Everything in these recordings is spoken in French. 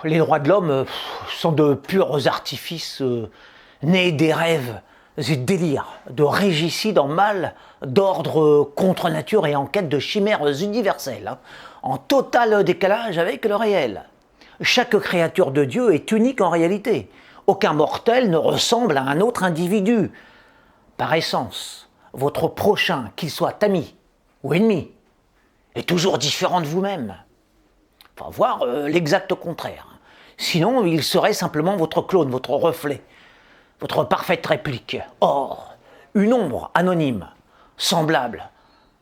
Les droits de l'homme sont de purs artifices nés des rêves et délires, de régicides en mal, d'ordre contre nature et en quête de chimères universelles, en total décalage avec le réel. Chaque créature de Dieu est unique en réalité. Aucun mortel ne ressemble à un autre individu. Par essence, votre prochain, qu'il soit ami ou ennemi, est toujours différent de vous-même. Enfin, voire l'exact contraire. Sinon, il serait simplement votre clone, votre reflet, votre parfaite réplique. Or, une ombre anonyme, semblable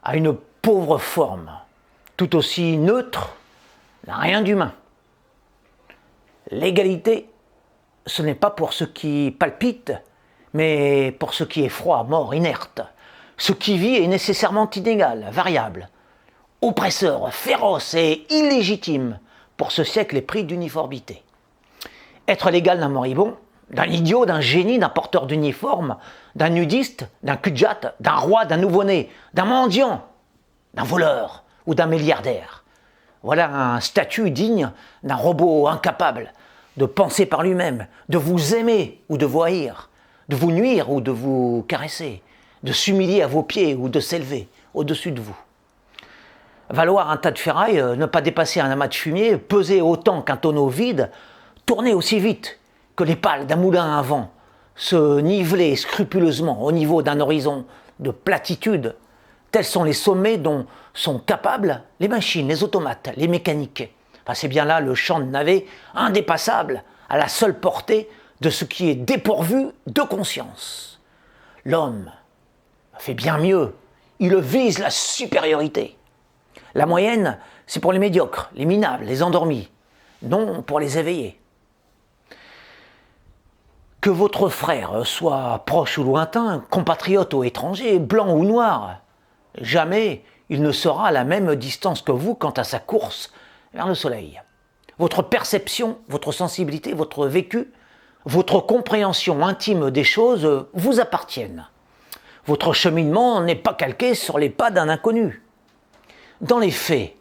à une pauvre forme, tout aussi neutre, n'a rien d'humain. L'égalité, ce n'est pas pour ce qui palpite, mais pour ce qui est froid, mort, inerte. Ce qui vit est nécessairement inégal, variable, oppresseur, féroce et illégitime pour ce siècle épris d'uniformité. Être l'égal d'un moribond, d'un idiot, d'un génie, d'un porteur d'uniforme, d'un nudiste, d'un cul-de-jatte, d'un roi, d'un nouveau-né, d'un mendiant, d'un voleur ou d'un milliardaire. Voilà un statut digne d'un robot incapable de penser par lui-même, de vous aimer ou de vous haïr, de vous nuire ou de vous caresser, de s'humilier à vos pieds ou de s'élever au-dessus de vous. Valoir un tas de ferraille, ne pas dépasser un amas de fumier, peser autant qu'un tonneau vide, tourner aussi vite que les pales d'un moulin à vent, se niveler scrupuleusement au niveau d'un horizon de platitude, tels sont les sommets dont sont capables les machines, les automates, les mécaniques. Enfin, c'est bien là le champ de navet indépassable à la seule portée de ce qui est dépourvu de conscience. L'homme fait bien mieux, il vise la supériorité. La moyenne, c'est pour les médiocres, les minables, les endormis, non pour les éveillés. Que votre frère soit proche ou lointain, compatriote ou étranger, blanc ou noir, jamais il ne sera à la même distance que vous quant à sa course vers le soleil. Votre perception, votre sensibilité, votre vécu, votre compréhension intime des choses vous appartiennent. Votre cheminement n'est pas calqué sur les pas d'un inconnu. Dans les faits,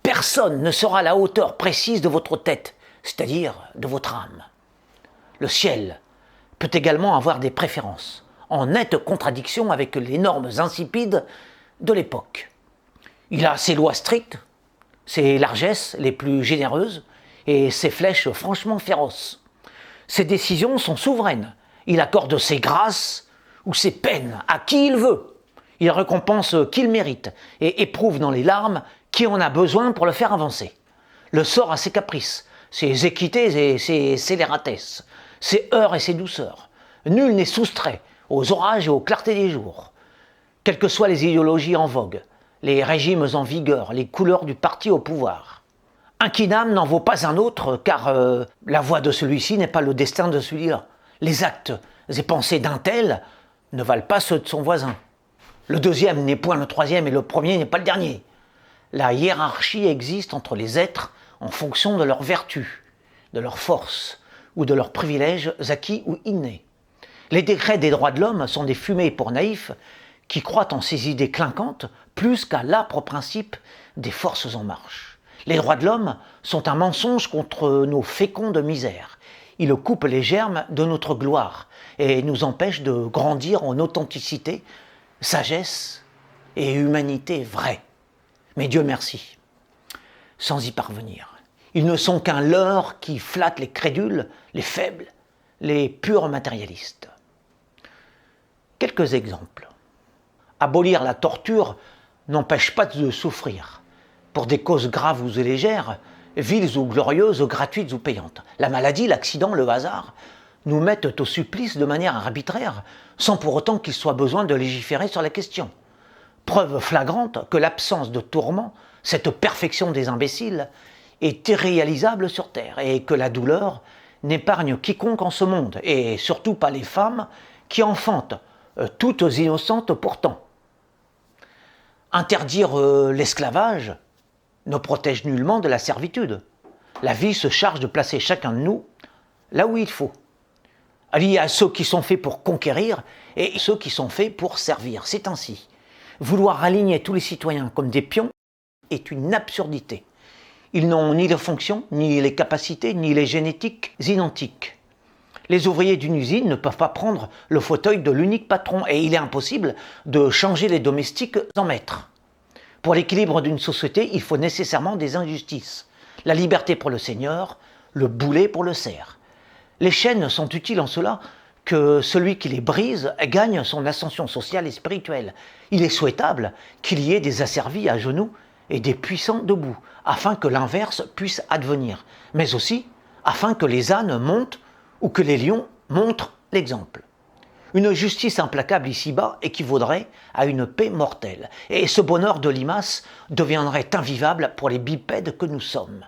personne ne sera à la hauteur précise de votre tête, c'est-à-dire de votre âme. Le ciel peut également avoir des préférences, en nette contradiction avec les normes insipides de l'époque. Il a ses lois strictes, ses largesses les plus généreuses et ses flèches franchement féroces. Ses décisions sont souveraines. Il accorde ses grâces ou ses peines à qui il veut. Il récompense qui il mérite et éprouve dans les larmes qui en a besoin pour le faire avancer. Le sort a ses caprices, ses équités et ses scélératesses, ses heures et ses douceurs. Nul n'est soustrait aux orages et aux clartés des jours. Quelles que soient les idéologies en vogue, les régimes en vigueur, les couleurs du parti au pouvoir. Un quinam n'en vaut pas un autre, car la voix de celui-ci n'est pas le destin de celui-là. Les actes et pensées d'un tel ne valent pas ceux de son voisin. Le deuxième n'est point le troisième et le premier n'est pas le dernier. La hiérarchie existe entre les êtres en fonction de leurs vertus, de leurs forces ou de leurs privilèges acquis ou innés. Les décrets des droits de l'homme sont des fumées pour naïfs qui croient en ces idées clinquantes plus qu'à l'âpre principe des forces en marche. Les droits de l'homme sont un mensonge contre nos fécondes misères. Ils coupent les germes de notre gloire et nous empêchent de grandir en authenticité, sagesse et humanité vraie. Mais Dieu merci, sans y parvenir. Ils ne sont qu'un leurre qui flatte les crédules, les faibles, les purs matérialistes. Quelques exemples. Abolir la torture n'empêche pas de souffrir, pour des causes graves ou légères, viles ou glorieuses, gratuites ou payantes. La maladie, l'accident, le hasard nous mettent au supplice de manière arbitraire, sans pour autant qu'il soit besoin de légiférer sur la question. Preuve flagrante que l'absence de tourment, cette perfection des imbéciles, est irréalisable sur terre et que la douleur n'épargne quiconque en ce monde, et surtout pas les femmes qui enfantent, toutes innocentes pourtant. Interdire l'esclavage ne protège nullement de la servitude. La vie se charge de placer chacun de nous là où il faut. Il y a ceux qui sont faits pour conquérir et ceux qui sont faits pour servir. C'est ainsi. Vouloir aligner tous les citoyens comme des pions est une absurdité. Ils n'ont ni les fonctions, ni les capacités, ni les génétiques identiques. Les ouvriers d'une usine ne peuvent pas prendre le fauteuil de l'unique patron et il est impossible de changer les domestiques en maîtres. Pour l'équilibre d'une société, il faut nécessairement des injustices. La liberté pour le seigneur, le boulet pour le serf. Les chaînes sont utiles en cela que celui qui les brise gagne son ascension sociale et spirituelle. Il est souhaitable qu'il y ait des asservis à genoux et des puissants debout, afin que l'inverse puisse advenir, mais aussi afin que les ânes montent ou que les lions montrent l'exemple. Une justice implacable ici-bas équivaudrait à une paix mortelle, et ce bonheur de limace deviendrait invivable pour les bipèdes que nous sommes.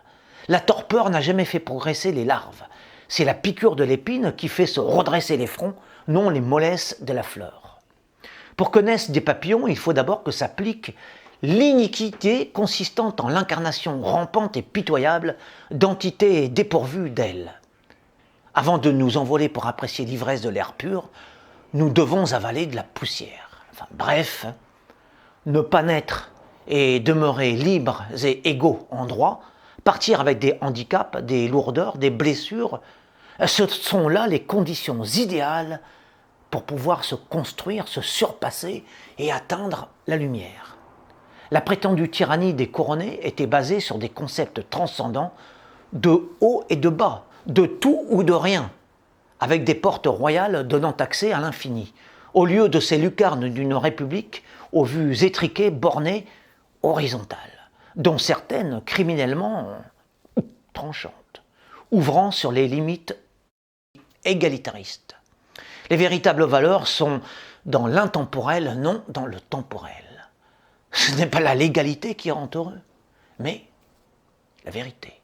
La torpeur n'a jamais fait progresser les larves. C'est la piqûre de l'épine qui fait se redresser les fronts, non les mollesses de la fleur. Pour que naissent des papillons, il faut d'abord que s'applique l'iniquité consistante en l'incarnation rampante et pitoyable d'entités dépourvues d'ailes. Avant de nous envoler pour apprécier l'ivresse de l'air pur, nous devons avaler de la poussière. Enfin, bref, ne pas naître et demeurer libres et égaux en droit, partir avec des handicaps, des lourdeurs, des blessures, ce sont là les conditions idéales pour pouvoir se construire, se surpasser et atteindre la lumière. La prétendue tyrannie des couronnés était basée sur des concepts transcendants de haut et de bas, de tout ou de rien, avec des portes royales donnant accès à l'infini, au lieu de ces lucarnes d'une république aux vues étriquées, bornées, horizontales, dont certaines criminellement tranchantes, ouvrant sur les limites égalitaristes. Les véritables valeurs sont dans l'intemporel, non dans le temporel. Ce n'est pas la légalité qui rend heureux, mais la vérité.